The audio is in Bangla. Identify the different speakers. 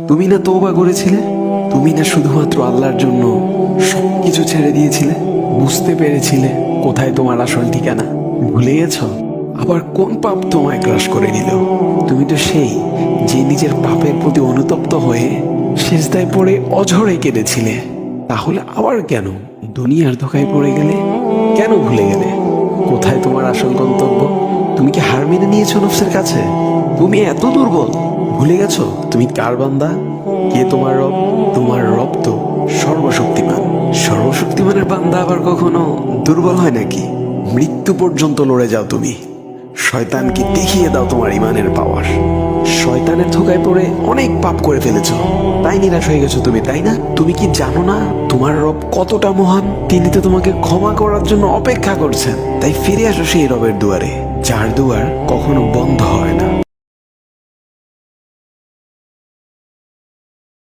Speaker 1: তুমি না তওবা করেছিলে? তুমি না শুধুমাত্র আল্লাহর জন্য সবকিছু ছেড়ে দিয়েছিলে? বুঝতে পেরেছিলে কোথায় তোমার আসল ঠিকানা? ভুলে গেছো? আবার কোন পাপ তোমায় গ্রাস করে নিল? তুমি তো সেই যে নিজের পাপের প্রতি অনুতপ্ত হয়ে সিজদায় পড়ে অঝরে কেঁদেছিলে। তাহলে আবার কেন দুনিয়ার ধোকায় পড়ে গেলে? কেন ভুলে গেলে কোথায় তোমার আসল গন্তব্য? তুমি কি হার মেনে নিয়েছো নফসের কাছে? তুমি এত দুর্বল, ভুলে গেছো তুমি কার বান্দা? কে তোমার রব? তোমার রব তো সর্বশক্তিমান। সর্বশক্তিমানের বান্দা আবার কখনো দুর্বল হয় নাকি? মৃত্যু পর্যন্ত লড়ে যাও তুমি। শয়তানকে দেখিয়ে দাও তোমার ইমানের পাওয়ার। শয়তানের ধোকায় পড়ে অনেক পাপ করে ফেলেছো, তাই নিরাশ হয়ে গেছো তুমি, তাই না? তুমি কি জানো না তোমার রব কতটা মহান? তিনি তো তোমাকে ক্ষমা করার জন্য অপেক্ষা করছেন। তাই ফিরে আসো সেই রবের দুয়ারে, যার দুয়ার কখনো বন্ধ হয় না।